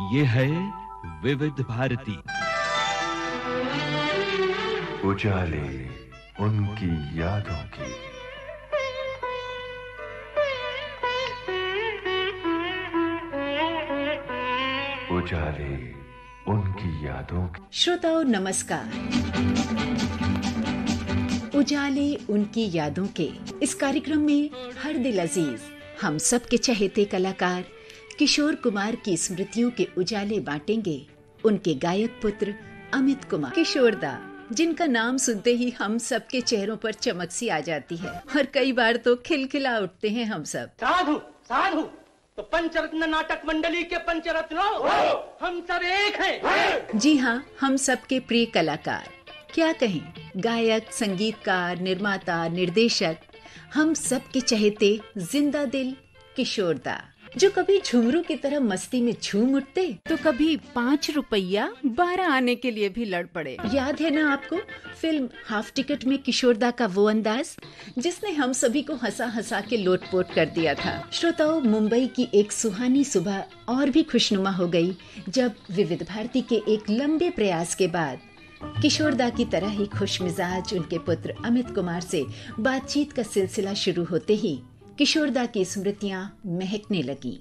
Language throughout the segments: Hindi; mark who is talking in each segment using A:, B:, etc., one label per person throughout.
A: ये है विविध भारती।
B: उजाले उनकी यादों की। उजाले उनकी यादों की।
C: श्रोताओं नमस्कार। उजाले उनकी यादों के इस कार्यक्रम में हर दिल अजीज हम सब के चहेते कलाकार किशोर कुमार की स्मृतियों के उजाले बांटेंगे। उनके गायक पुत्र अमित कुमार किशोरदा, जिनका नाम सुनते ही हम सब के चेहरों पर चमक सी आ जाती है और कई बार तो खिलखिला उठते हैं हम सब।
D: साधु साधु, तो पंचरत्न नाटक मंडली के पंचरत्नों हम सब एक हैं।
C: जी हाँ, हम सब के प्रिय कलाकार, क्या कहें, गायक, संगीतकार, निर्माता, निर्देशक, हम सब के चहेते जिंदा दिल किशोरदा, जो कभी झुमरू की तरह मस्ती में झूम उठते
E: तो कभी 5 रुपया 12 आने के लिए भी लड़ पड़े।
C: याद है ना आपको फिल्म हाफ टिकट में किशोरदा का वो अंदाज जिसने हम सभी को हंसा हंसा के लोटपोट कर दिया था। श्रोताओं, मुंबई की एक सुहानी सुबह और भी खुशनुमा हो गई जब विविध भारती के एक लंबे प्रयास के बाद किशोरदा की तरह ही खुशमिजाज उनके पुत्र अमित कुमार से बातचीत का सिलसिला शुरू होते ही किशोरदा की स्मृतियां महकने लगी।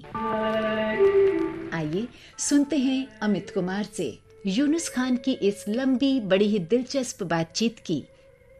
C: आइए सुनते हैं अमित कुमार से यूनुस खान की इस लंबी बड़ी ही दिलचस्प बातचीत की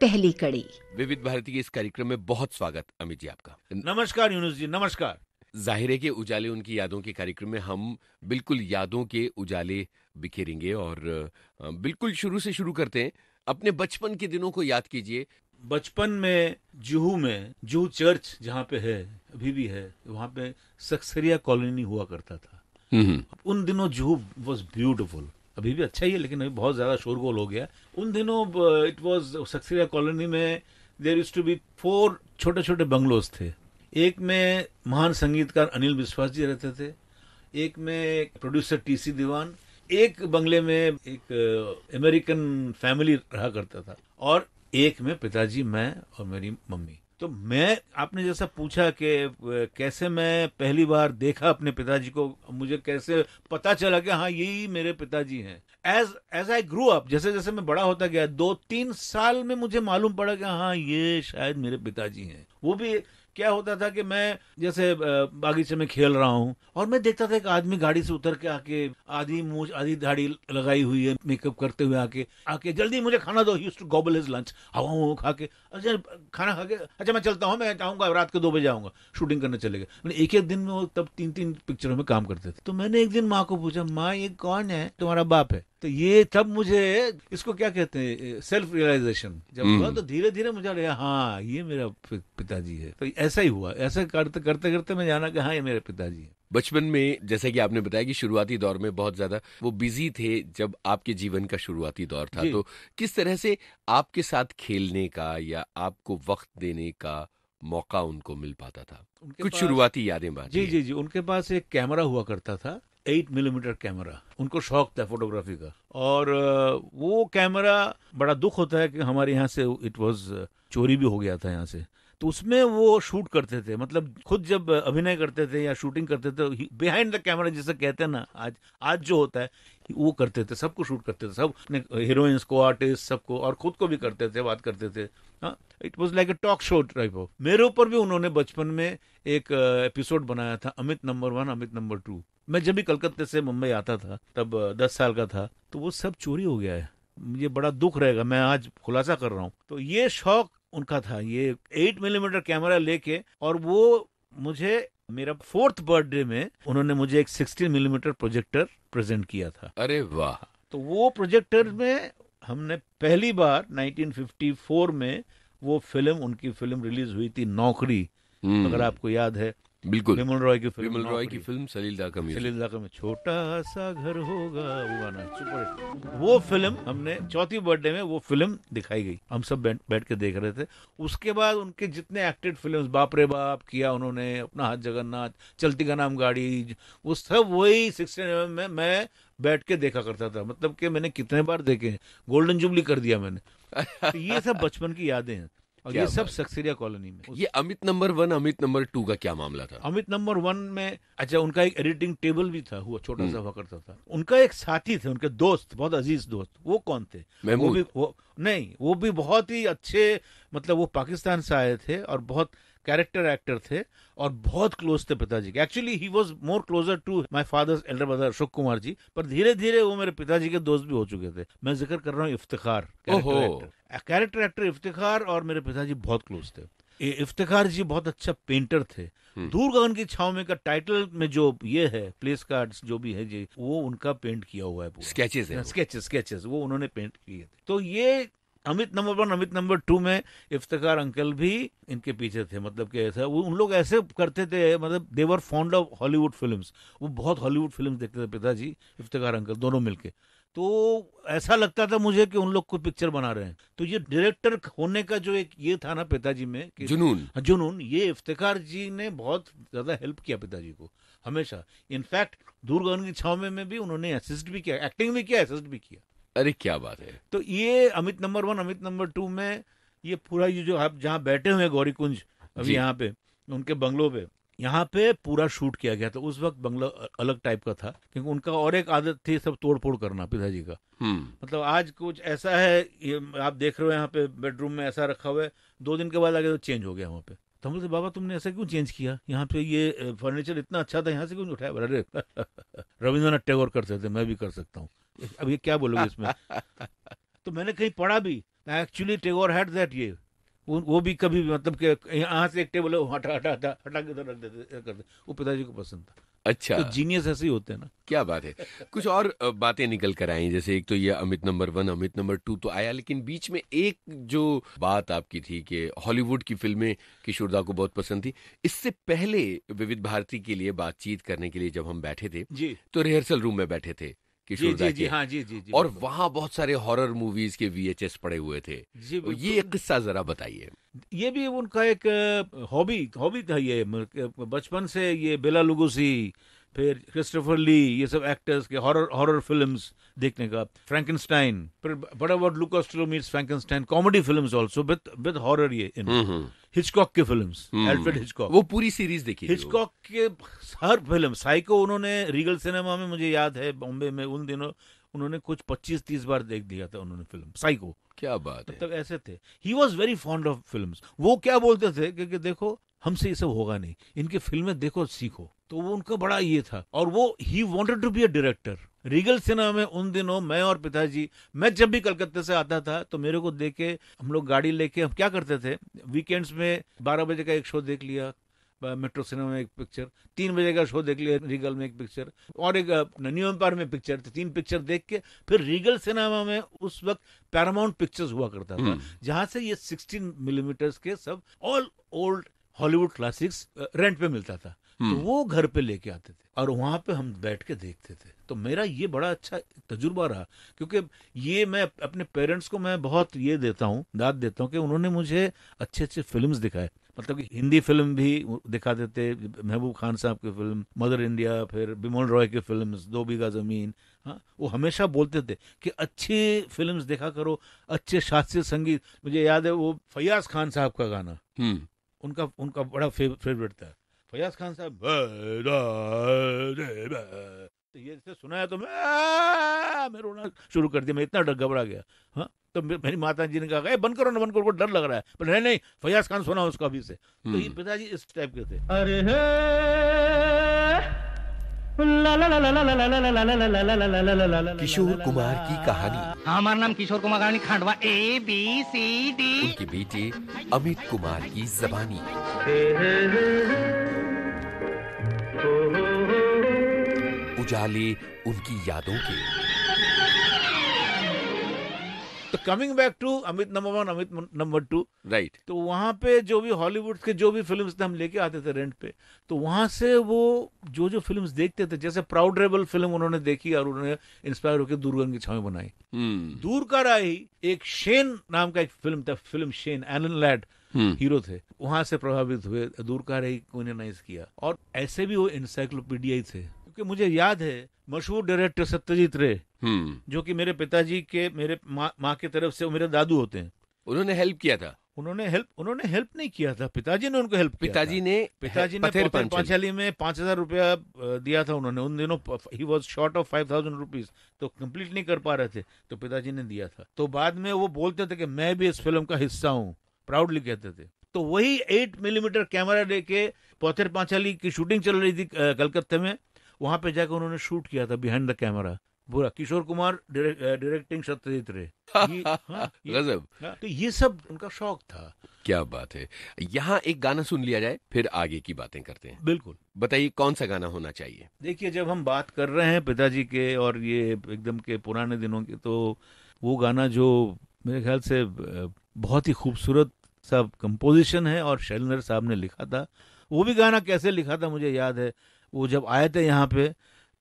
C: पहली कड़ी।
F: विविध भारती के इस कार्यक्रम में बहुत स्वागत अमित जी आपका।
G: नमस्कार यूनुस जी, नमस्कार।
F: जाहिर है कि उजाले उनकी यादों के कार्यक्रम में हम बिल्कुल यादों के उजाले बिखेरेंगे और बिल्कुल शुरू से शुरू करते हैं। अपने बचपन के दिनों को याद कीजिए।
G: बचपन में जुहू चर्च जहाँ पे है, अभी भी है, वहाँ पे सक्सेरिया कॉलोनी हुआ करता था। उन दिनों जुहू वाज ब्यूटीफुल। अभी भी अच्छा ही है, लेकिन अभी बहुत ज्यादा शोरगोल हो गया। उन दिनों इट वाज सक्सेरिया कॉलोनी में देयर यूज्ड टू बी 4 छोटे छोटे बंगलोज थे। एक में महान संगीतकार अनिल विश्वास जी रहते थे, एक में प्रोड्यूसर टीसी दीवान, एक बंगले में एक अमेरिकन फैमिली रहा करता था, और एक में पिताजी, मैं और मेरी मम्मी। तो मैं, आपने जैसा पूछा कि कैसे मैं पहली बार देखा अपने पिताजी को, मुझे कैसे पता चला कि हाँ यही मेरे पिताजी हैं। एज आई ग्रू अप, जैसे जैसे मैं बड़ा होता गया, 2-3 साल में मुझे मालूम पड़ा कि हाँ ये शायद मेरे पिताजी हैं। वो भी क्या होता था कि मैं जैसे बागीचे में खेल रहा हूँ और मैं देखता था एक आदमी गाड़ी से उतर के आके, आधी मूंछ आधी दाढ़ी लगाई हुई है, मेकअप करते हुए आके जल्दी मुझे खाना दो। He used to gobble his lunch, हवा खा के, अच्छा खाना खा के, अच्छा मैं चलता हूँ, मैं आऊंगा रात के 2 बजे आऊंगा, शूटिंग करने चले गए। मैंने एक दिन में वो तब 3-3 पिक्चरों में काम करते थे। तो मैंने एक दिन माँ को पूछा, माँ ये कौन है? तुम्हारा बाप है। तो ये तब मुझे, इसको क्या कहते हैं, सेल्फ रियलाइजेशन जब हुआ, तो धीरे धीरे मुझे लगा हाँ ये मेरा पिताजी है। तो ऐसा ही हुआ, ऐसा करते करते मैं जाना कि हाँ ये मेरे पिताजी है।
F: बचपन में जैसा कि आपने बताया कि शुरुआती दौर में बहुत ज्यादा वो बिजी थे जब आपके जीवन का शुरुआती दौर था, तो किस तरह से आपके साथ खेलने का या आपको वक्त देने का मौका उनको मिल पाता था? कुछ शुरुआती यादें बात।
G: जी, उनके पास एक कैमरा हुआ करता था, 8 मिलीमीटर कैमरा। उनको शौक था फोटोग्राफी का, और वो कैमरा, बड़ा दुख होता है कि हमारे यहाँ से इट वाज चोरी भी हो गया था यहाँ से। तो उसमें वो शूट करते थे, मतलब खुद जब अभिनय करते थे या शूटिंग करते थे, बिहाइंड द कैमरा जिसे कहते हैं ना, आज जो होता है वो करते थे, सबको शूट करते थे, सब हीरोइंस को, आर्टिस्ट सबको, और खुद को भी करते थे, बात करते थे। It was like a talk show type of. मेरे ऊपर भी उन्होंने बचपन में एक एपिसोड बनाया था, अमित नंबर 1, अमित नंबर 2। मैं जब भी कलकत्ते से मुंबई आता था, तब 10 साल का था, तो वो सब चोरी हो गया है। मुझे बड़ा दुख रहेगा, मैं आज खुलासा कर रहा हूँ। तो ये शौक उनका था, ये 8 मिलीमीटर कैमरा लेके, और वो मुझे मेरा 4th बर्थडे में उन्होंने मुझे एक 16 मिलीमीटर प्रोजेक्टर प्रेजेंट किया था।
F: अरे वाह!
G: तो वो प्रोजेक्टर में हमने पहली बार 1954 में वो फिल्म, उनकी फिल्म रिलीज हुई थी, नौकरी, अगर आपको याद है।
F: बिल्कुल,
G: विमल रॉय की
F: फिल्म सलीलदा का
G: में छोटा सा घर होगा, वो गाना सुपर। वो फिल्म हमने 4th बर्थडे में वो फिल्म दिखाई गई, हम सब बैठ के देख रहे थे। उसके बाद उनके जितने एक्टेड फिल्म्स, बाप रे बाप किया उन्होंने, अपना हाथ जगन्नाथ, चलती का नाम गाड़ी, वो सब वही 16 में मैं बैठ के देखा करता था। मतलब कि मैंने कितने बार देखे, गोल्डन जुबली कर दिया मैंने। तो ये सब बचपन की यादें हैं। और
F: क्या
G: ये सब
F: बात।
G: सक्सेरिया कॉलोनी में।
F: ये अमित नंबर 1, अमित नंबर 2 का क्या मामला था?
G: अमित नंबर 1 में अच्छा उनका एक एडिटिंग टेबल भी था, हुआ छोटा सा हुआ करता था। उनका एक साथी थे, उनके दोस्त, बहुत अजीज दोस्त। वो कौन थे?
F: महमूद?
G: वो भी बहुत ही अच्छे, मतलब वो पाकिस्तान से आए थे और बहुत कैरेक्टर एक्टर थे और बहुत क्लोज थे पिताजी के। Actually he was more closer to my father's elder brother Ashok Kumar ji, पर धीरे धीरे वो मेरे पिताजी के दोस्त भी हो चुके थे। मैं जिक्र कर रहा हूँ इफ्तिखार, कैरेक्टर एक्टर इफ्तिखार और मेरे पिताजी बहुत क्लोज थे। इफ्तिखार जी बहुत अच्छा पेंटर थे। दूर गगन की छाव में का टाइटल में जो ये है प्लेस कार्ड्स जो भी है जी, वो उनका पेंट किया हुआ है पूरा।
F: स्केचेस है,
G: स्केचेस वो उन्होंने पेंट किए थे। तो ये अमित नंबर 1, अमित नंबर 2 में इफ्तिखार अंकल भी इनके पीछे थे। मतलब कि ऐसा उन लोग ऐसे करते थे, मतलब दे वर फॉन्ड ऑफ हॉलीवुड फिल्म्स। वो बहुत हॉलीवुड फिल्म्स देखते थे पिताजी, इफ्तिखार अंकल, दोनों मिलके। तो ऐसा लगता था मुझे कि उन लोग कोई पिक्चर बना रहे हैं। तो ये डायरेक्टर होने का जो एक ये था ना पिताजी में कि जुनून, ये इफ्तिखार जी ने बहुत ज्यादा हेल्प किया पिताजी को हमेशा। इनफैक्ट दूर गगन की छाव में भी उन्होंने असिस्ट भी किया, एक्टिंग भी किया, असिस्ट भी किया।
F: अरे क्या बात है।
G: तो ये अमित नंबर 1, अमित नंबर 2 में ये पूरा ये जो आप जहाँ बैठे हुए हैं गौरी कुंज अभी यहाँ पे उनके बंगलों पे, यहाँ पे पूरा शूट किया गया था। उस वक्त बंगला अलग टाइप का था, क्योंकि उनका और एक आदत थी सब तोड़ फोड़ करना पिताजी का। मतलब आज कुछ ऐसा है, ये आप देख रहे हो यहाँ पे बेडरूम में ऐसा रखा हुआ है, 2 दिन के बाद आगे तो चेंज हो गया वहाँ पे। तो हम बोलते बाबा तुमने ऐसा क्यों चेंज किया? यहाँ पे ये फर्नीचर इतना अच्छा था, यहाँ से क्यों उठाया? अरे रविंद्रनाथ टैगोर करते थे, मैं भी कर सकता हूँ, अब ये क्या बोलोगे इसमें? तो मैंने कहीं पढ़ा भी, एक्चुअली टैगोर हैड दैट, ये वो भी कभी मतलब कि यहाँ से एक टेबल हटा के उधर रख देते करते, वो पिताजी को पसंद था।
F: अच्छा,
G: तो जीनियस ऐसे ही होते हैं ना।
F: क्या बात है। कुछ और बातें निकल कर आई, जैसे एक तो ये अमित नंबर 1, अमित नंबर 2 तो आया, लेकिन बीच में एक जो बात आपकी थी कि हॉलीवुड की फिल्में किशोरदा को बहुत पसंद थी। इससे पहले विविध भारती के लिए बातचीत करने के लिए जब हम बैठे थे
G: जी,
F: तो रिहर्सल रूम में बैठे थे किशोरदा के।
G: हाँ जी,
F: और वहाँ बहुत सारे हॉरर मूवीज के VHS पड़े हुए थे।
G: जी,
F: ये एक किस्सा जरा बताइए।
G: ये भी उनका एक हॉबी था। ये बचपन से ये बेला लुगोसी, फिर क्रिस्टोफर ली, ये सब एक्टर्स के हॉरर फिल्म्स देखने का। फ्रैंकेनस्टाइन, फिर बड़ा about look Castelo meets Frankenstein, comedy films also with horror. ये हिचकॉक के फिल्म्स, एल्फ्रेड हिचकॉक,
F: वो पूरी सीरीज देखी।
G: हिचकॉक के हर फिल्म, साइको उन्होंने रीगल सिनेमा में, मुझे याद है बॉम्बे में उन दिनों उन्होंने कुछ 25-30 बार देख दिया था उन्होंने फिल्म साइको।
F: क्या बात है।
G: मतलब ऐसे थे, he was very fond of films. वो क्या बोलते थे कि देखो हमसे ये सब होगा नहीं, इनके फिल्में देखो सीखो। तो वो उनका बड़ा ये था, और वो he wanted to be a director. Regal Cinema में उन दिनों मैं और पिताजी, मैं जब भी कलकत्ते से आता था तो मेरे को देख के हम लोग गाड़ी लेके हम क्या करते थे, वीकेंड्स में 12 बजे का एक शो देख लिया मेट्रो सिनेमा में, एक पिक्चर 3 बजे का शो देख लिया रीगल में एक पिक्चर, और एक न्यू एम्पायर में पिक्चर, 3 पिक्चर देख के फिर रीगल सिनेमा में उस वक्त पैरामाउंट पिक्चर्स हुआ करता था, जहां से ये 16 मिलीमीटर्स के सब all old Hollywood classics rent पे मिलता था। तो वो घर पे लेके आते थे और वहां पे हम बैठ के देखते थे। तो मेरा ये बड़ा अच्छा तजुर्बा रहा, क्योंकि ये मैं अपने पेरेंट्स को मैं बहुत ये देता हूँ, दाद देता हूँ कि उन्होंने मुझे अच्छे अच्छे फिल्म्स दिखाए। मतलब कि हिंदी फिल्म भी दिखाते थे, महबूब खान साहब की फिल्म मदर इंडिया, फिर बिमल रॉय की फिल्म्स 2 बीघा जमीन। हाँ, वो हमेशा बोलते थे कि अच्छी फिल्म्स देखा करो, अच्छे शास्त्रीय संगीत। मुझे याद है वो फैयाज खान साहब का गाना उनका बड़ा फेवरेट था। फैयाज खान साहब तो ये सुना है तो मैं रोना शुरू कर दिया, मैं इतना घबरा गया। हाँ, तो मेरी माता जी ने कहा बंद करो ना, बंद करो, डर लग रहा है। पर नहीं, फैयाज खान सुना उसको अभी से। तो ये पिताजी इस टाइप के थे।
D: अरे
F: किशोर कुमार की कहानी।
H: हमारा नाम किशोर कुमार कहानी, खंडवा ABCD।
F: उनके बेटे अमित कुमार की जबानी। उजाले उनकी यादों के।
G: तो coming back to Amit number 1, Amit number 2,
F: right.
G: तो वहां पे जो भी हॉलीवुड के जो भी फिल्म्स थे हम लेके आते थे रेंट पे। तो वहां से वो जो फिल्म्स देखते थे, जैसे प्राउड रेबल फिल्म उन्होंने देखी और उन्होंने इंस्पायर होकर दूरगन की छावें बनाई। दूर का राही एक शेन नाम का एक फिल्म था, film Shane, Alan Ladd hero थे, वहां से प्रभावित हुए, दूर का राही को नाइस किया। और ऐसे भी वो इंसाइक्लोपीडिया ही थे, क्योंकि मुझे याद है मशहूर डायरेक्टर सत्यजीत रे, जो कि मेरे पिताजी के, मेरे माँ की तरफ से मेरे दादू होते हैं,
F: उन्होंने हेल्प किया था।
G: उन्होंने हेल्प नहीं किया था, पिताजी ने उनको हेल्प किया था। पिताजी ने
F: पथेर
G: पांचाली में 5,000 रुपया दिया था उन्होंने। उन दिनों he was short of 5,000 rupees, तो कंप्लीट नहीं कर पा रहे थे, तो पिताजी ने दिया था। तो बाद में वो बोलते थे कि मैं भी इस फिल्म का हिस्सा हूँ, प्राउडली कहते थे। तो वही 8 मिलीमीटर कैमरा लेके पथेर पांचाली की शूटिंग चल रही थी कलकत्ते में, वहां पे जाकर उन्होंने शूट किया था बिहाइंड द कैमरा पूरा। किशोर कुमार डायरेक्टिंग, सत्यजीत रे।
F: गजब।
G: तो ये सब उनका शौक था।
F: क्या बात है। यहाँ एक गाना सुन लिया जाए, फिर आगे की बातें करते हैं।
G: बिल्कुल,
F: बताइए कौन सा गाना होना चाहिए।
G: देखिए, जब हम बात कर रहे हैं पिताजी के और ये एकदम के पुराने दिनों के, तो वो गाना जो मेरे ख्याल से बहुत ही खूबसूरत सा कंपोजिशन है और शैलेंद्र साहब ने लिखा था। वो भी गाना कैसे लिखा था मुझे याद है। वो जब आए थे यहाँ पे,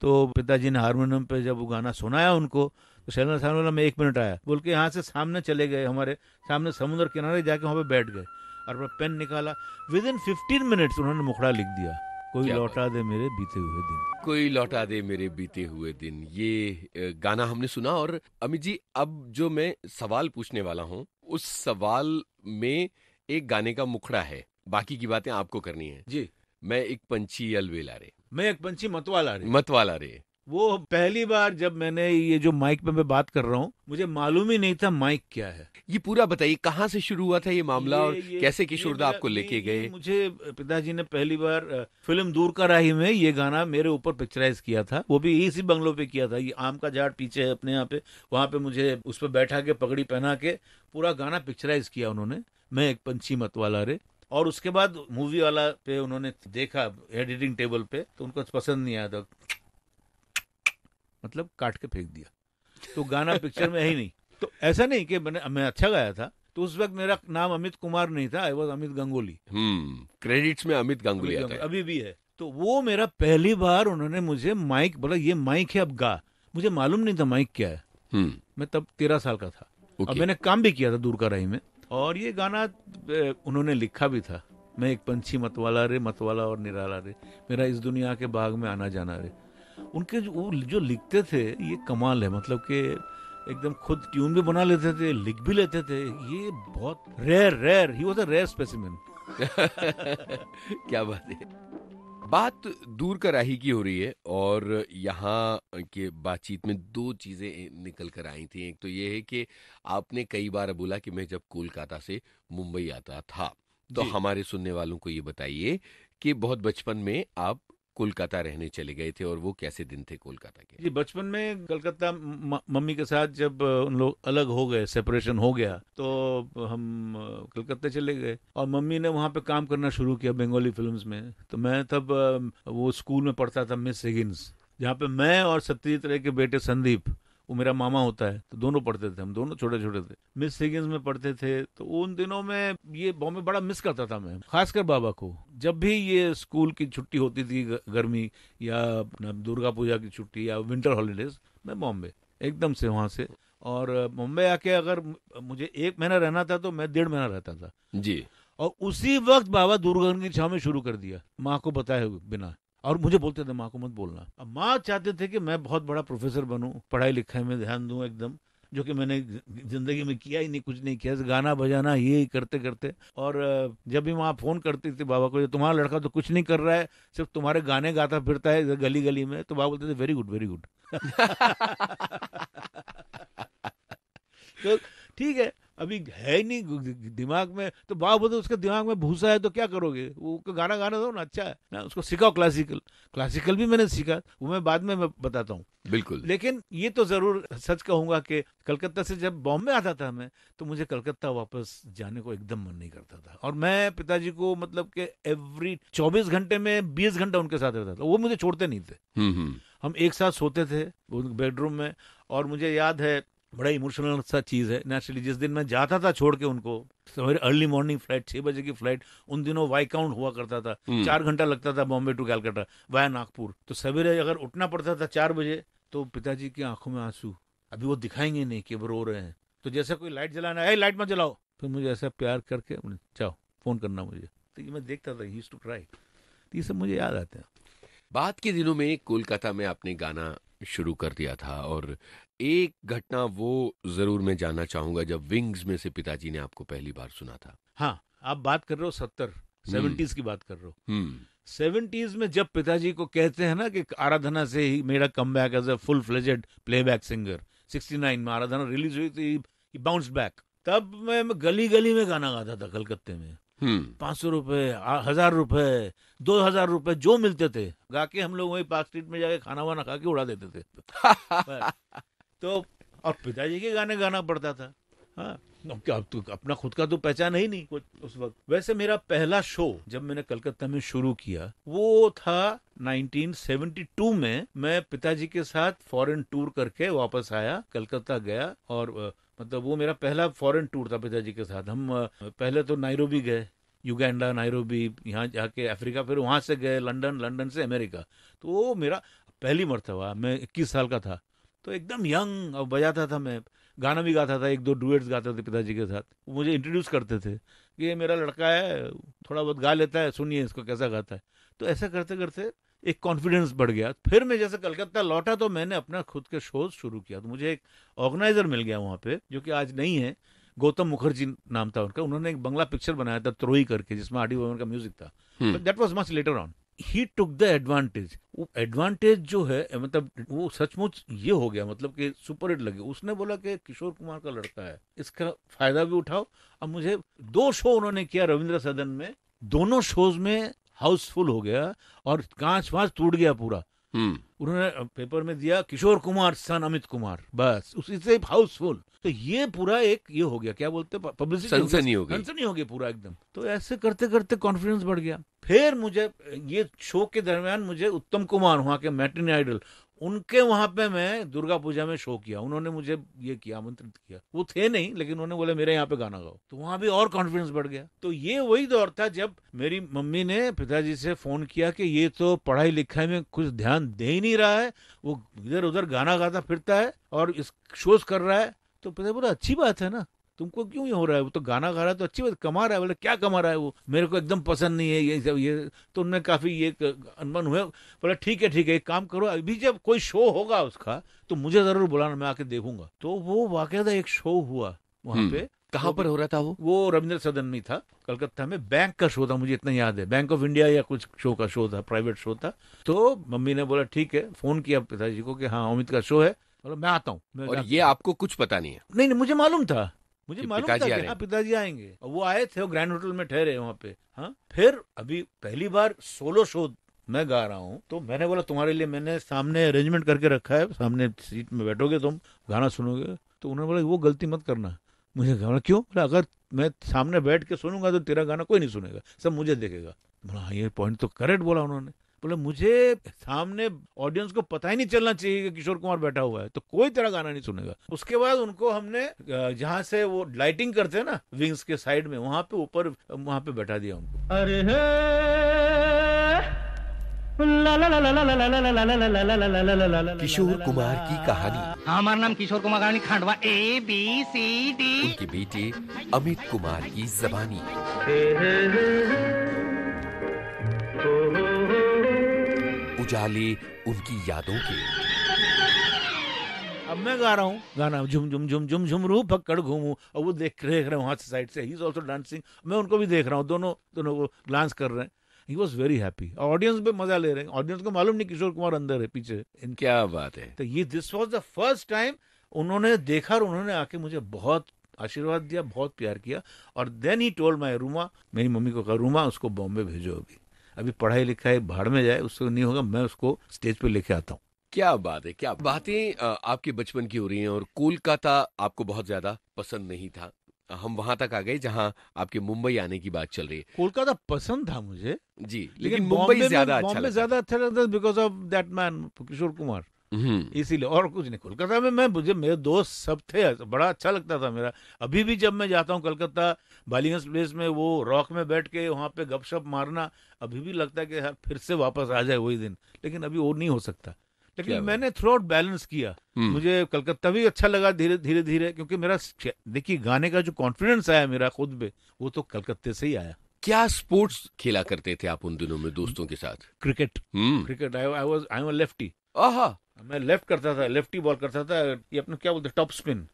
G: तो पिताजी ने हारमोनियम पे जब वो गाना सुनाया उनको, तो शैलेंद्र साहब ने बोला मैं 1 मिनट आया बोल के यहाँ से सामने चले गए, हमारे सामने समुद्र किनारे जाके वहाँ पे बैठ गए और अपना पेन निकाला। विद इन 15 मिनट्स उन्होंने मुखड़ा लिख दिया, कोई लौटा दे मेरे बीते हुए दिन।
F: कोई लौटा दे मेरे बीते हुए दिन, ये गाना हमने सुना। और अमित जी, अब जो मैं सवाल पूछने वाला हूँ, उस सवाल में एक गाने का मुखड़ा है, बाकी की बातें आपको करनी है
G: जी।
F: मैं एक पंछी अलबेला रे,
G: मैं एक पंछी मतवाला रे। वो पहली बार जब मैंने ये जो माइक पे मैं बात कर रहा हूँ, मुझे मालूम ही नहीं था माइक क्या है।
F: ये पूरा बताइए, कहाँ से शुरू हुआ था ये मामला और कैसे किशोरदा आपको लेके गए।
G: मुझे पिताजी ने पहली बार फिल्म दूर का राही में ये गाना मेरे ऊपर पिक्चराइज किया था। वो भी इसी बंगलो पे किया था। ये आम का झाड़ पीछे है अपने यहाँ पे, वहां पे मुझे उस पर बैठा के पगड़ी पहना के पूरा गाना पिक्चराइज किया उन्होंने, मैं एक पंछी मतवाला रे। और उसके बाद मूवी वाला पे उन्होंने देखा एडिटिंग टेबल पे, तो उनको पसंद नहीं आया था, मतलब काट के फेंक दिया। तो गाना पिक्चर में है ही नहीं। तो ऐसा नहीं कि मैं अच्छा गाया था, तो उस वक्त मेरा नाम अमित कुमार नहीं था, I was Amit Ganguly.
F: Credits में अमित गंगोली आता है,
G: अभी भी है। तो वो मेरा पहली बार उन्होंने मुझे माइक बोला, ये माइक है अब गा। मुझे मालूम नहीं था माइक क्या है। मैं तब 13 साल का था और मैंने काम भी किया था दूर का राही में। और ये गाना उन्होंने लिखा भी था, मैं एक पंछी मतवाला रे, मतवाला और निराला रे, मेरा इस दुनिया के बाग में आना जाना रे। उनके जो लिखते थे ये कमाल है, मतलब कि एकदम खुद ट्यून भी बना लेते थे, लिख भी लेते थे। ये बहुत rare he was a rare specimen.
F: क्या बात है। बात दूर का राही की हो रही है और यहाँ के बातचीत में 2 चीजें निकल कर आई थी। एक तो ये है कि आपने कई बार बोला कि मैं जब कोलकाता से मुंबई आता था, तो हमारे सुनने वालों को ये बताइए कि बहुत बचपन में आप कोलकाता रहने चले गए थे और वो कैसे दिन थे कोलकाता के।
G: जी, बचपन में कलकत्ता मम्मी के साथ जब उन लोग अलग हो गए, सेपरेशन हो गया, तो हम कलकत्ता चले गए और मम्मी ने वहाँ पे काम करना शुरू किया बंगाली फिल्म्स में। तो मैं तब वो स्कूल में पढ़ता था मिस हिगिंस, जहाँ पे मैं और सत्यजीत रे के बेटे संदीप, वो मेरा मामा होता है, तो दोनों पढ़ते थे। हम दोनों छोटे छोटे थे, मिस हिगिंस में पढ़ते थे। तो उन दिनों में ये बॉम्बे बड़ा मिस करता था मैं, खासकर बाबा को। जब भी ये स्कूल की छुट्टी होती थी, गर्मी या दुर्गा पूजा की छुट्टी या विंटर हॉलीडेज, मैं बॉम्बे एकदम से वहां से। और बॉम्बे आके अगर मुझे 1 महीना रहना था तो मैं 1.5 महीना रहता था
F: जी।
G: और उसी वक्त बाबा दुर्गा की छाव में शुरू कर दिया, माँ को बताए बिना। और मुझे बोलते थे माँ को मत बोलना। अब माँ चाहते थे कि मैं बहुत बड़ा प्रोफेसर बनूं, पढ़ाई लिखाई में ध्यान दूं एकदम, जो कि मैंने जिंदगी में किया ही नहीं, कुछ नहीं किया, गाना बजाना ये करते करते। और जब भी वहाँ फोन करती थी बाबा को, तुम्हारा लड़का तो कुछ नहीं कर रहा है, सिर्फ तुम्हारे गाने गाता फिरता है गली गली में, तो बाबा बोलते थे वेरी गुड वेरी गुड। तो ठीक है, अभी है ही नहीं दिमाग में, तो बाबा बोलते उसके दिमाग में भूसा है तो क्या करोगे, वो गाना गाना दो ना, अच्छा है ना, उसको सिखाओ। क्लासिकल भी मैंने सीखा, वो मैं बाद में बताता हूँ।
F: बिल्कुल।
G: लेकिन ये तो जरूर सच कहूंगा कि कलकत्ता से जब बॉम्बे आता था मैं, तो मुझे कलकत्ता वापस जाने को एकदम मन नहीं करता था। और मैं पिताजी को मतलब कि एवरी 24 घंटे में 20 घंटा उनके साथ रहता था, वो मुझे छोड़ते नहीं थे। हम एक साथ सोते थे बेडरूम में। और मुझे याद है, बड़ा इमोशनल सा चीज है नेचुरली, जिस दिन मैं जाता था छोड़ के उनको, सवेरे अर्ली मॉर्निंग फ्लाइट, 6 बजे की फ्लाइट, उन दिनों वाइकाउंट हुआ करता था, 4 घंटा लगता था बॉम्बे टू कैलकाटा वाया नागपुर। तो सवेरे अगर उठना पड़ता था 4 बजे, तो पिताजी की आंखों में आंसू, अभी वो दिखाएंगे नहीं कि वो रो रहे हैं, तो जैसे कोई लाइट जलाना है, लाइट मत जलाओ, फिर मुझे ऐसा प्यार करके जाओ फोन करना मुझे, तो ये मैं देखता था, ही यूज्ड टू ट्राई। ये सब मुझे याद आते हैं।
F: बाद के दिनों में कोलकाता में आपने गाना शुरू कर दिया था। और एक घटना वो जरूर मैं जानना चाहूंगा जब विंग्स में से पिताजी ने आपको पहली बार सुना था।
G: हाँ, आप बात कर रहे हो 70s की बात कर रहे हो।
F: हम्म
G: 70s में जब पिताजी को कहते हैं ना कि आराधना से ही मेरा comeback as a full fledged playback singer, 69 में आराधना रिलीज हुई थी, बाउंस बैक, तब मैं गली गली में गाना गाता था कलकत्ते में। 500 रुपए, 1000 रुपए, 2000 रुपए जो मिलते थे गा के हम लोग वही पार्क स्ट्रीट में जाके खाना वाना खा के उड़ा देते थे। तो और पिताजी के गाने गाना पड़ता था। हाँ, क्या तो अपना खुद का तो पहचान ही नहीं कुछ उस वक्त। वैसे मेरा पहला शो जब मैंने कलकत्ता में शुरू किया वो था 1972 में। मैं पिताजी के साथ फॉरेन टूर करके वापस आया, कलकत्ता गया, और मतलब वो मेरा पहला फॉरेन टूर था पिताजी के साथ। हम पहले तो नायरोबी गए, युगांडा, नायरोबी, यहाँ जाके अफ्रीका, फिर वहां से गए लंदन, लंदन से अमेरिका। तो वो मेरा पहली मर्तबा, मैं 21 साल का था, तो एकदम यंग, और बजाता था मैं, गाना भी गाता था, 1-2 डुएट्स गाते थे पिताजी के साथ। वो मुझे इंट्रोड्यूस करते थे कि ये मेरा लड़का है, थोड़ा बहुत गा लेता है, सुनिए इसको कैसा गाता है। तो ऐसा करते करते एक कॉन्फिडेंस बढ़ गया। फिर मैं जैसे कलकत्ता लौटा तो मैंने अपना खुद के शोज शुरू किया। तो मुझे एक ऑर्गेनाइजर मिल गया वहाँ पे, जो कि आज नहीं है, गौतम मुखर्जी नाम था उनका। उन्होंने एक बंगला पिक्चर बनाया था त्रोई करके, जिसमें आर डी बर्मन का म्यूजिक था। That was much later on. He took the advantage. वो एडवांटेज जो है, मतलब वो सचमुच ये हो गया, मतलब कि सुपर हिट लगे। उसने बोला कि किशोर कुमार का लड़का है, इसका फायदा भी उठाओ। अब मुझे 2 शो उन्होंने किया रविंद्र सदन में, दोनों शोज में हाउसफुल हो गया और कांच वांच टूट गया पूरा। उन्होंने पेपर में दिया किशोर कुमार सन अमित कुमार, बस उसी से हाउसफुल। तो ये पूरा एक ये हो गया, क्या बोलते हैं, पब्लिसिटी,
F: सनसनी हो गई
G: पूरा एकदम। तो ऐसे करते करते कॉन्फिडेंस बढ़ गया। फिर मुझे ये शो के दरमियान मुझे उत्तम कुमार, वहाँ के मैटिनी आइडल, उनके वहां पे मैं दुर्गा पूजा में शो किया। उन्होंने मुझे ये किया, आमंत्रित किया। वो थे नहीं, लेकिन उन्होंने बोले मेरे यहाँ पे गाना गाओ, तो वहां भी और कॉन्फिडेंस बढ़ गया। तो ये वही दौर था जब मेरी मम्मी ने पिताजी से फोन किया कि ये तो पढ़ाई लिखाई में कुछ ध्यान दे ही नहीं रहा है, वो इधर उधर गाना गाता फिरता है और इस शोज कर रहा है। तो पिता बोला अच्छी बात है ना, तुमको क्यों ये हो रहा है, वो तो गाना गा रहा है तो अच्छी बात, कमा रहा है। बोले क्या कमा रहा है वो, मेरे को एकदम पसंद नहीं है ये सब। ये तो उनमें काफी ये अनबन हुए। बोले ठीक है एक काम करो, अभी जब कोई शो होगा उसका तो मुझे जरूर बुलाना, मैं आके देखूंगा। तो वो वाकई एक शो हुआ वहां पे।
F: कहाँ पर हो रहा था
G: वो रविंद्र सदन में था कलकत्ता में। बैंक का शो था, मुझे इतना याद है, बैंक ऑफ इंडिया या कुछ शो का शो था, प्राइवेट शो था। तो मम्मी ने बोला ठीक है, फोन किया पिताजी को कि हाँ अमित का शो है, बोला मैं आता हूँ।
F: और ये आपको कुछ पता नहीं है?
G: नहीं, मुझे मालूम था, मुझे मालूम था कि हाँ पिताजी आएंगे। और वो आए थे, वो ग्रैंड होटल में ठहरे वहाँ पे। हाँ, फिर अभी पहली बार सोलो शो मैं गा रहा हूँ, तो मैंने बोला तुम्हारे लिए मैंने सामने अरेंजमेंट करके रखा है, सामने सीट में बैठोगे तुम, गाना सुनोगे। तो उन्होंने बोला वो गलती मत करना। मुझे बोला क्यों? बोला अगर मैं सामने बैठ के सुनूंगा तो तेरा गाना कोई नहीं सुनेगा, सब मुझे देखेगा। बोला हाँ ये पॉइंट तो करेक्ट बोला उन्होंने। बोले मुझे सामने ऑडियंस को पता ही नहीं चलना चाहिए कि किशोर कुमार बैठा हुआ है, तो कोई तेरा गाना नहीं सुनेगा। उसके बाद उनको हमने जहाँ से वो लाइटिंग करते हैं ना विंग्स के साइड में, वहां पे ऊपर वहां पे बैठा दिया उनको।
D: अरे
F: किशोर कुमार की कहानी।
H: हमारा नाम किशोर कुमार कहानी खांडवा ABCD।
F: उनके बेटे अमित कुमार की जबानी। उजाले उनकी यादों के।
G: अब मैं गा रहा हूँ गाना, झुम झुम झुम झुम झुम रू पकड़ घूमू, और वो देख रहे हैं वहां से साइड से, ही इज आल्सो डांसिंग, मैं उनको भी देख रहा हूँ, दोनों को डांस कर रहे हैं। He was very happy, audience भी मजा ले रहे हैं। ऑडियंस को मालूम नहीं किशोर कुमार अंदर है पीछे।
F: क्या बात है।
G: तो ये this was the first time उन्होंने देखा और उन्होंने आके मुझे बहुत आशीर्वाद दिया, बहुत प्यार किया। और then he told my Ruma, मेरी मम्मी को कहा रूमा उसको बॉम्बे भेजो, अभी पढ़ाई लिखाई भाड़ में जाए, उससे नहीं होगा, मैं उसको स्टेज पे लेके आता हूँ।
F: क्या बात है, क्या बातें आपके बचपन की हो रही हैं। और कोलकाता आपको बहुत ज्यादा पसंद नहीं था, हम वहां तक आ गए जहां आपके मुंबई आने की बात चल रही है।
G: कोलकाता पसंद था मुझे
F: जी, लेकिन मुंबई ज्यादा
G: अच्छा लगता because of that man Kishore Kumar, इसीलिए, और कुछ नहीं। कोलकाता में मेरे दोस्त सब थे, बड़ा अच्छा लगता था मेरा। अभी भी जब मैं जाता हूँ कलकत्ता बालिगंज प्लेस में, वो रॉक में बैठ के वहां पे गपशप मारना, अभी भी लगता है कि फिर से वापस आ जाए वही दिन, लेकिन अभी वो नहीं हो सकता। लेकिन मैंने थ्रू आउट बैलेंस किया। मुझे कलकत्ता भी अच्छा लगा धीरे धीरे, क्योंकि मेरा देखिए गाने का जो कॉन्फिडेंस आया मेरा खुद पे, वो तो कलकत्ते से ही आया।
F: क्या स्पोर्ट्स खेला करते थे आप उन दिनों में दोस्तों के साथ?
G: Cricket. I am a lefty,
F: आहा।
G: मैं लेफ्ट करता था, लेफ्टी बॉल करता था, ये अपने क्या बोलते टॉप स्पिन।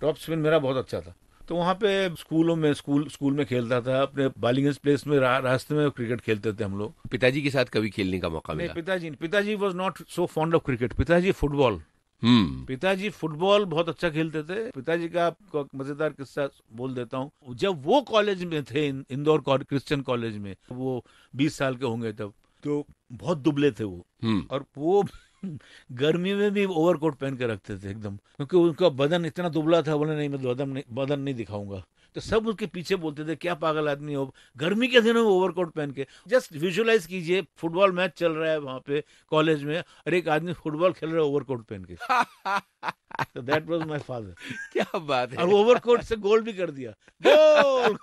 G: टॉप स्पिन मेरा बहुत अच्छा था। तो वहाँ पे स्कूलों में स्कूल में खेलता था, अपने बालिगंज प्लेस में रास्ते में क्रिकेट खेलते थे हम लोग।
F: पिताजी के साथ कभी खेलने का मौका
G: नहीं,
F: मिला?
G: पिताजी was not so fond of cricket. पिताजी फुटबॉल। पिताजी फुटबॉल बहुत अच्छा खेलते थे। पिताजी का आपको मजेदार किस्सा बोल देता हूँ। जब वो कॉलेज में थे, इंदौर क्रिश्चियन कॉलेज में, वो 20 साल के होंगे तब, तो बहुत दुबले थे वो। और वो गर्मी में भी ओवरकोट पहन के रखते थे एकदम, क्योंकि उनका बदन इतना दुबला था। बोले नहीं, मैं बदन नहीं दिखाऊंगा। तो सब उसके पीछे बोलते थे क्या पागल आदमी हो, गर्मी के दिनों में ओवरकोट पहन के। जस्ट विजुअलाइज कीजिए, फुटबॉल मैच चल रहा है वहां पे कॉलेज में, और एक आदमी फुटबॉल खेल रहा है ओवरकोट पहन के। तो दैट वाज माय फादर।
F: क्या बात है।
G: और ओवरकोट से गोल भी कर दिया, गोल।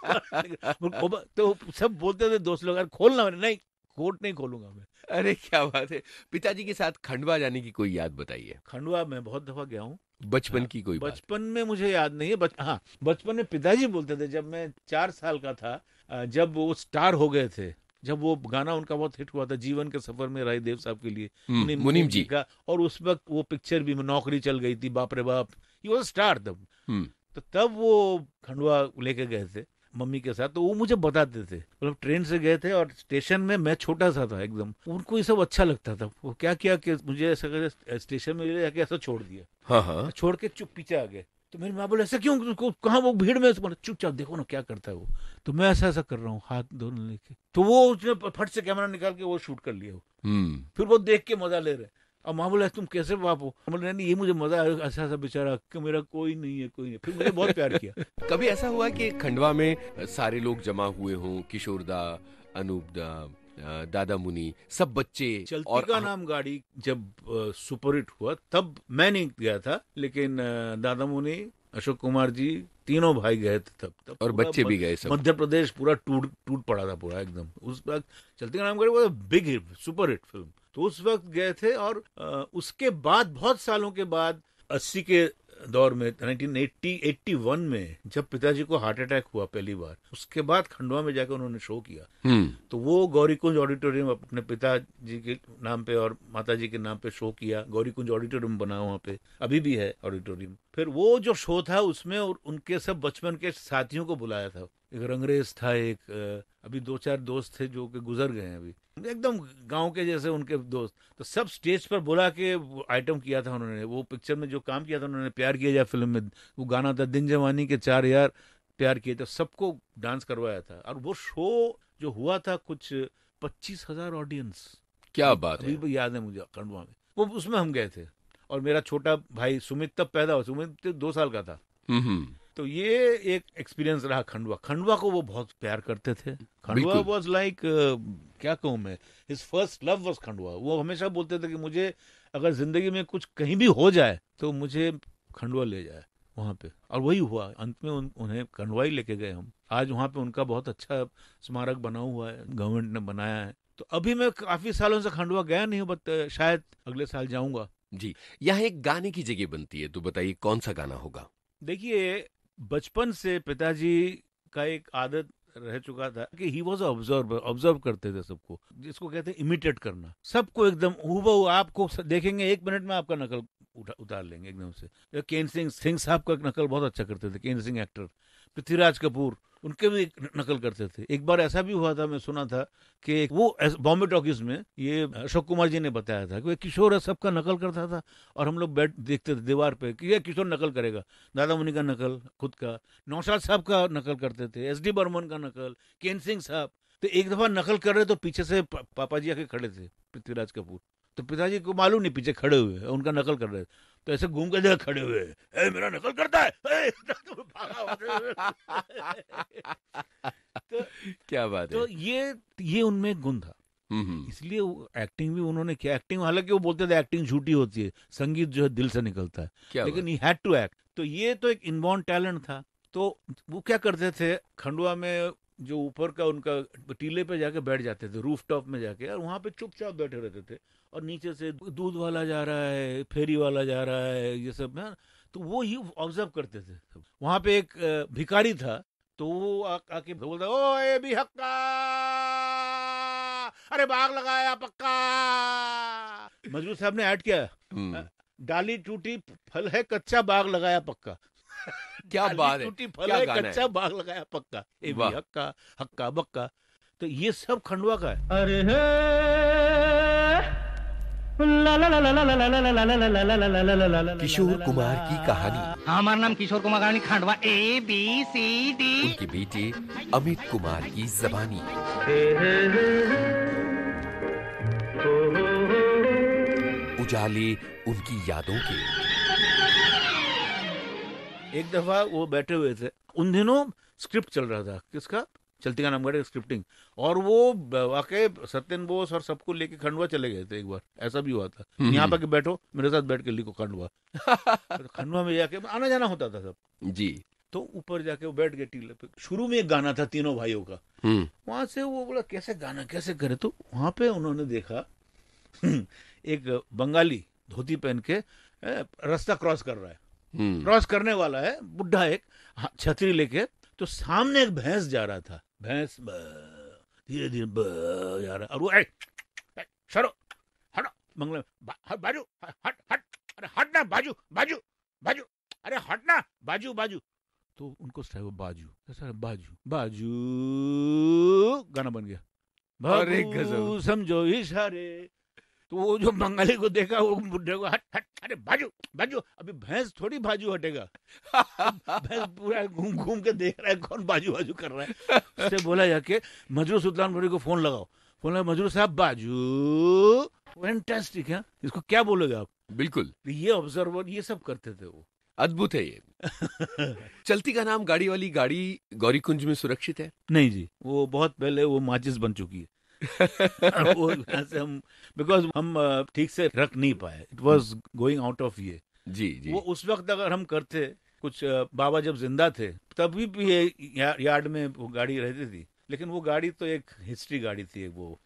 G: तो सब बोलते थे दोस्त लोग, खोलना। नहीं, कोट नहीं खोलूंगा मैं।
F: अरे क्या बात है। पिताजी के साथ खंडवा जाने की कोई याद बताइए।
G: खंडवा में बहुत दफा गया हूँ।
F: बचपन की कोई बात?
G: बचपन में मुझे याद नहीं है। हाँ, बचपन में पिताजी बोलते थे, जब मैं 4 साल का था, जब वो स्टार हो गए थे, जब वो गाना उनका बहुत हिट हुआ था, जीवन के सफर में, रायदेव साहब के लिए,
F: मुनीम जी
G: का। और उस वक्त वो पिक्चर भी, नौकरी चल गई थी, बाप रे बाप, ये वो स्टार तब। तो तब वो खंडवा लेके गए थे मम्मी के साथ। तो वो मुझे बताते थे, मतलब ट्रेन से गए थे और स्टेशन में, मैं छोटा सा था एकदम, उनको ये सब अच्छा लगता था। वो क्या किया कि मुझे ऐसा स्टेशन में ले जाके ऐसा छोड़ दिया।
F: हाँ।
G: छोड़ के चुप पीछे आ गए। तो मेरी माँ बोले ऐसा क्यों, कहाँ वो भीड़ में? चुपचाप देखो ना क्या करता है वो। तो मैं ऐसा कर रहा हूँ, हाथ दोनों लेके। तो वो उसने फट से कैमरा निकाल के वो शूट कर लिया। फिर वो देख के मजा ले रहे। और माँ बोले तुम कैसे बाप हो? बोले नहीं, ये मुझे मजा आया, ऐसा सा बेचारा कि मेरा कोई नहीं है। फिर मुझे बहुत प्यार किया।
F: कभी ऐसा हुआ कि खंडवा में सारे लोग जमा हुए हों, किशोरदा, अनूपदा, दादा मुनि, सब बच्चे?
G: चलती का नाम गाड़ी जब सुपरहिट हुआ तब मैं नहीं गया था, लेकिन दादा मुनि, अशोक कुमार जी, तीनों भाई गए थे तब
F: और बच्चे भी गए सब।
G: मध्य प्रदेश पूरा टूट पड़ा था पूरा एकदम। उस वक्त चलती का नाम गाड़ी वो बिग हिट, सुपरहिट फिल्म। तो उस वक्त गए थे। और उसके बाद बहुत सालों के बाद 80 के दौर में, 1981 में, जब पिताजी को हार्ट अटैक हुआ पहली बार, उसके बाद खंडवा में जाकर उन्होंने शो किया। तो वो गौरीकुंज ऑडिटोरियम अपने पिताजी के नाम पे और माताजी के नाम पे शो किया। गौरीकुंज ऑडिटोरियम बना वहाँ पे, अभी भी है ऑडिटोरियम। फिर वो जो शो था उसमें उनके सब बचपन के साथियों को बुलाया था। एक रंगरेज था, एक अभी 2-4 दोस्त थे जो कि गुजर गए हैं अभी, एकदम गांव के जैसे उनके दोस्त। तो सब स्टेज पर बुला के आइटम किया था उन्होंने। वो पिक्चर में जो काम किया था उन्होंने, प्यार किया जाए फिल्म में, वो गाना था दिन जवानी के 4 यार प्यार किए थे, सबको डांस करवाया था। और वो शो जो हुआ था, कुछ 25,000 ऑडियंस।
F: क्या बात है।
G: अभी भी याद है मुझे खंडवा में, वो उसमें हम गए थे। और मेरा छोटा भाई सुमित तब पैदा हुआ, सुमित 2 साल का था। तो ये एक एक्सपीरियंस रहा खंडवा को वो बहुत प्यार करते थे। खंडवा वाज लाइक, क्या कहूँ मैं, his first love was Khandwa. वो हमेशा बोलते थे कि मुझे अगर जिंदगी में कुछ कहीं भी हो जाए तो मुझे खंडवा ले जाए वहाँ पे। और वही हुआ, अंत में उन्हें खंडवा ही लेके गए हम। आज वहाँ पे उनका बहुत अच्छा स्मारक बना हुआ है, गवर्नमेंट ने बनाया है। तो अभी मैं काफी सालों से खंडवा गया नहीं हूँ, बट शायद अगले साल जाऊंगा।
F: जी, यहाँ एक गाने की जगह बनती है, तो बताइए कौन सा गाना होगा?
G: देखिए, बचपन से पिताजी का एक आदत रह चुका था कि ही वॉज ऑब्जर्व करते थे सबको, जिसको कहते हैं इमिटेट करना। सबको एकदम हूबहू, आपको देखेंगे 1 मिनट में आपका नकल उतार लेंगे एकदम से। केन सिंह साहब का नकल बहुत अच्छा करते थे, केन सिंह एक्टर। पृथ्वीराज कपूर, उनके भी नकल करते थे। एक बार ऐसा भी हुआ था, मैं सुना था कि वो बॉम्बे टॉकीज में, ये अशोक कुमार जी ने बताया था कि किशोर सबका नकल करता था। और हम लोग बैठ देखते थे दीवार पे कि ये किशोर नकल करेगा। दादा मुनि का नकल, खुद का, नौशाद साहब का नकल करते थे, SD बर्मन का नकल, केन सिंह साहब। तो एक दफा नकल कर रहे तो पीछे से पापा जी आके खड़े थे, पृथ्वीराज कपूर। तो पिताजी को मालूम नहीं पीछे खड़े हुए उनका नकल कर रहे। तो ऐसे घूम के जगह खड़े हुए, मेरा नकल करता है। तो
F: क्या बात है।
G: तो ये उनमें गुण था, इसलिए एक्टिंग भी उन्होंने किया। एक्टिंग, हालांकि वो बोलते थे एक्टिंग झूठी होती है, संगीत जो है दिल से निकलता है, लेकिन ही हैड टू एक्ट। तो ये तो एक इनबॉर्न टैलेंट था। तो वो क्या करते थे, खंडवा में जो ऊपर का उनका टीले पे जाके बैठ जाते थे, रूफ टॉप में जाके, और वहां पे चुपचाप बैठे रहते थे। और नीचे से दूध वाला जा रहा है, फेरी वाला जा रहा है, ये सब है। तो वो ही ऑब्जर्व करते थे। वहां पे एक भिखारी था, तो वो आके बोलता, ओ ये भी हक्का, अरे बाग लगाया पक्का। मजरू साहब ने ऐड किया, डाली टूटी फल है कच्चा बाग लगाया पक्का।
F: क्या बात है,
G: टूटी फल
F: क्या
G: है
F: गाना है।
G: कच्चा बाग लगाया पक्का, ए भी
F: वाह।
G: हक्का हक्का बक्का। तो ये सब खंडवा का है।
D: अरे हे ला ला ला ला ला ला ला ला ला ला ला ला ला ला ला ला ला।
F: किशोर कुमार की कहानी,
H: हमारा नाम किशोर कुमार गानी खांडवा ABCD।
F: उनके बेटे अमित कुमार की जबानी। उजाले उनकी यादों के।
G: एक दफा वो बैठे हुए थे, उन दिनों स्क्रिप्ट चल रहा था, किसका, चलती का नाम गाड़ी स्क्रिप्टिंग, और वो वाकई सत्यन बोस और सबको लेके खंडवा चले गए थे। एक बार ऐसा भी हुआ था, यहाँ पे बैठो मेरे साथ बैठ के लिखो खंडवा। तो खंडवा में जाके आना जाना होता था सब
F: जी।
G: तो ऊपर जाके वो बैठ गए टीले पे। शुरू में एक गाना था तीनों भाइयों का, वहां से वो बोला कैसे गाना कैसे करे, तो वहां पे उन्होंने देखा एक बंगाली धोती पहन के रास्ता क्रॉस कर रहा है, क्रॉस करने वाला है, बुढ़ा एक छतरी लेके, तो सामने एक भैंस जा रहा था, भैंस धीरे धीरे जा रहा, और वो सरो हटो बंगले बाजू हट हट, अरे हटना बाजू बाजू बाजू, अरे हटना बाजू बाजू। तो उनको वो बाजू ऐसा बाजू बाजू गाना बन गया।
F: अरे
G: बाबू
F: गजब।
G: समझो इशारे। तो वो जो बंगाली को देखा, वो बुढ़े को हट हट, अरे बाजू बाजू, अभी भैंस थोड़ी बाजू हटेगा। भैंस पूरा घूम घूम के देख रहा है कौन बाजू बाजू कर रहा है। उससे बोला जाके मजरू सुल्तानपुरी को फोन लगाओ, फोन लगा, मजरू साहब बाजू, फैंटास्टिक है, इसको क्या बोलोगे आप।
F: बिल्कुल,
G: ये ऑब्जर्वर ये सब करते थे वो।
F: अद्भुत है ये। चलती का नाम गाड़ी वाली गाड़ी गौरीकुंज में सुरक्षित है?
G: नहीं जी, वो बहुत पहले वो माचिस बन चुकी है। वो यहाँ से हम, बिकॉज हम ठीक से रख नहीं पाए, it was going out of ये।
F: जी जी।
G: वो उस वक्त अगर हम करते, कुछ बाबा जब जिंदा थे तभी भी ये यार्ड में वो गाड़ी रहती थी, लेकिन वो गाड़ी तो एक हिस्ट्री गाड़ी थी। वो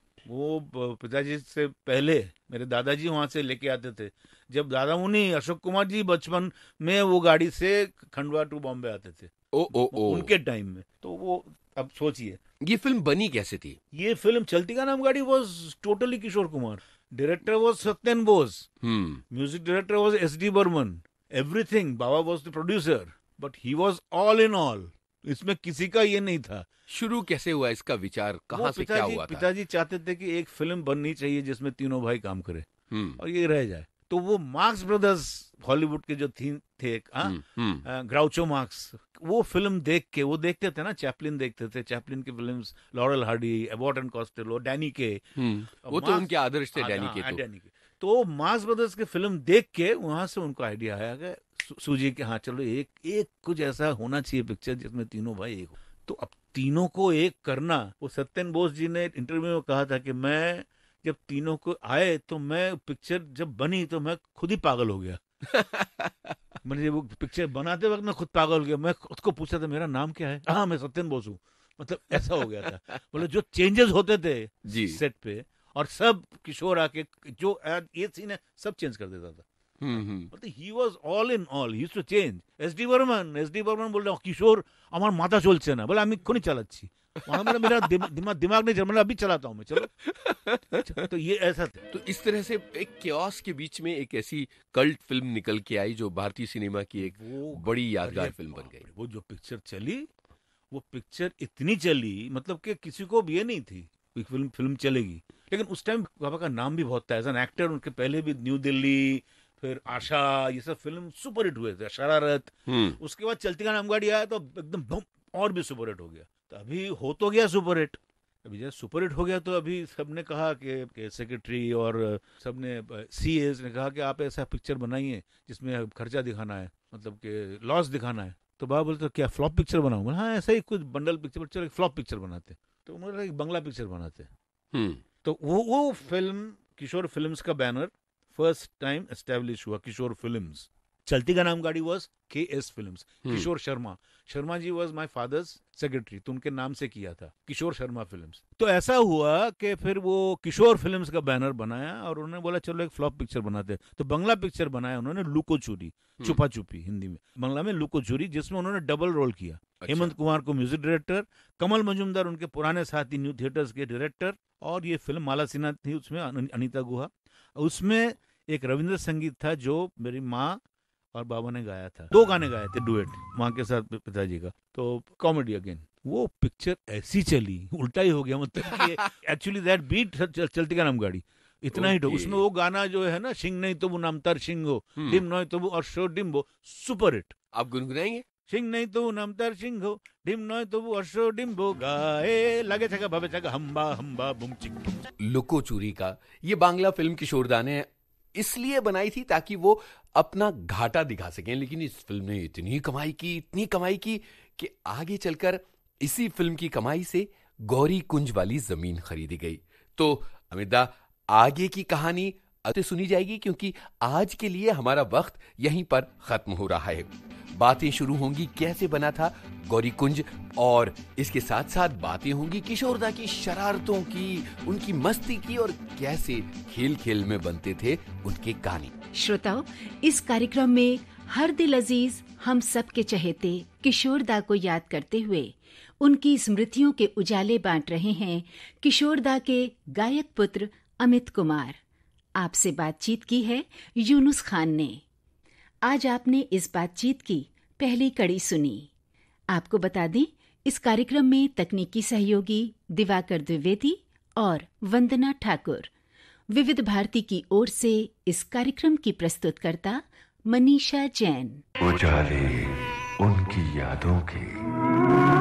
G: पिताजी से पहले मेरे दादाजी वहां से लेके आते थे। जब दादा मुनि अशोक कुमार जी बचपन में वो गाड़ी से खंडवा टू बॉम्बे आते थे,
F: ओ
G: उनके टाइम में। तो वो अब सोचिए
F: ये फिल्म बनी कैसे थी?
G: ये फिल्म चलती Ka Naam Gaadi was totally Kishore Kumar, director was Satyen Bose, music director was SD Burman, everything, बाबा was the producer, but he was all in all. इसमें किसी का ये नहीं था।
F: शुरू कैसे हुआ इसका विचार, कहाँ से क्या हुआ था?
G: पिताजी चाहते थे कि एक फिल्म बननी चाहिए जिसमें तीनों भाई काम करे और ये रह जाए। तो वो मार्क्स ब्रदर्स हॉलीवुड के जो थीम थे, ग्राउचो मार्क्स, वो फिल्म देख के, वो देखते थे ना, चैपलिन देखते थे, चैपलिन की films, laurel Hardy, Abbott and Costello, Danny के,
F: वो तो उनके आदर्श थे डैनी के।
G: तो मार्क्स ब्रदर्स के फिल्म देख के वहां से उनको आइडिया आया कि सूझी कि हाँ चलो एक कुछ ऐसा होना चाहिए पिक्चर जिसमें तीनों भाई एक हो। तो अब तीनों को एक करना, वो सत्यन बोस जी ने इंटरव्यू में कहा था कि मैं जब तीनों को आए तो मैं पिक्चर जब बनी तो मैं खुद ही पागल हो गया। मैंने वो पिक्चर बनाते वक्त मैं खुद पागल हो गया। मैं खुद को पूछा था मेरा नाम क्या है, हाँ मैं सत्यन बोस हूँ, मतलब ऐसा हो गया था। बोले जो चेंजेस होते थे
F: जी
G: सेट पे, और सब किशोर आके जो ये सीन है सब चेंज कर देता था। मतलब he was all in all, he used to change. एसडी बर्मन बोल रहा किशोर আমার মাথা চলছে না, বলে আমি কোনি চালাচ্ছি, मेरा दिमाग नहीं चल, मतलब अभी चलाता हूँ मैं, चलो। तो ये ऐसा था।
F: तो इस तरह से एक क्योस के बीच में एक ऐसी कल्ट फिल्म निकल के आई जो भारतीय सिनेमा की एक बड़ी यादगार फिल्म बन गई।
G: वो जो पिक्चर चली, वो पिक्चर इतनी चली, मतलब कि किसी को भी ये नहीं थी फिल्म चलेगी। लेकिन उस टाइम बाबा का नाम भी बहुत था एज एन एक्टर। उनके पहले भी न्यू दिल्ली, फिर आशा, ये सब फिल्म सुपर हिट हुए थे, शरारत। उसके बाद चलती का नाम गाड़ी आया तो एकदम बम और भी सुपर हिट हो गया। तो अभी हो तो गया सुपर हिट। अभी जब सुपर हिट हो गया तो अभी सबने कहा कि सेक्रेटरी और सबने CAs ने कहा कि आप ऐसा पिक्चर बनाइए जिसमें खर्चा दिखाना है, मतलब कि लॉस दिखाना है। तो बाबा बोलते क्या फ्लॉप पिक्चर बनाऊंगा? हाँ ऐसा ही कुछ बंडल पिक्चर, फ्लॉप पिक्चर बनाते। तो उन्होंने एक बंगला पिक्चर बनाते। तो वो फिल्म किशोर फिल्म्स का बैनर फर्स्ट टाइम एस्टेब्लिश हुआ, Kishore films. Chalti Ka Naam Gaadi was KS films, Kishore Sharma ji was my father's secretary, तो उनके नाम से किया था किशोर शर्मा फिल्म्स। तो ऐसा हुआ कि फिर वो किशोर फिल्म्स का बैनर बनाया और उन्होंने बोला चलो एक फ्लॉप पिक्चर बनाते। तो बंगला पिक्चर बनाया उन्होंने, लुको चोरी, छुपा छुपी हिंदी में, बंगला में लुको चोरी, जिसमें उन्होंने डबल रोल किया। हेमंत कुमार को म्यूजिक डायरेक्टर, कमल मजुमदार उनके पुराने साथी न्यू थिएटर्स के डायरेक्टर, और ये फिल्म माला सिन्हा थी उसमें, अनीता गुहा, उसमें एक रविंद्र संगीत था जो मेरी माँ और बाबा ने गाया था। 2 गाने गाए थे डुएट माँ के साथ पिताजी का। तो कॉमेडी अगेन, वो पिक्चर ऐसी चली, उल्टा ही हो गया, मतलब एक्चुअली दैट बीट चलती का नाम गाड़ी इतना ही उसमें वो गाना जो है ना, सिंह नहीं तो वो नामतार सिंह हो, डिम नहीं तो वो और शो डिम्बो, सुपर हिट।
F: आप गुनगुनाएंगे?
G: सिंह नहीं तो नामतार सिंह हो, डिम नहीं तो वो अशो डिम्बो, गाए लगे छगा भवे छगा हम्बा हम्बा बुम चिक।
F: लुको चोरी का ये बांग्ला फिल्म किशोरदा ने इसलिए बनाई थी ताकि वो अपना घाटा दिखा सकें, लेकिन इस फिल्म ने इतनी कमाई की कि आगे चलकर इसी फिल्म की कमाई से गौरी कुंज वाली जमीन खरीदी गई। तो अमित दा, आगे की कहानी अब सुनी जाएगी, क्योंकि आज के लिए हमारा वक्त यहीं पर खत्म हो रहा है। बातें शुरू होंगी कैसे बना था गौरी कुंज, और इसके साथ साथ बातें होंगी किशोरदा की शरारतों की, उनकी मस्ती की, और कैसे खेल खेल में बनते थे उनके गाने।
C: श्रोताओं, इस कार्यक्रम में हर दिल अजीज हम सब के चहेते किशोरदा को याद करते हुए उनकी स्मृतियों के उजाले बांट रहे हैं किशोरदा के गायक पुत्र अमित कुमार। आपसे बातचीत की है यूनुस खान ने। आज आपने इस बातचीत की पहली कड़ी सुनी। आपको बता दें, इस कार्यक्रम में तकनीकी सहयोगी दिवाकर द्विवेदी और वंदना ठाकुर। विविध भारती की ओर से इस कार्यक्रम की प्रस्तुतकर्ता मनीषा जैन।
B: उजाले उनकी यादों के।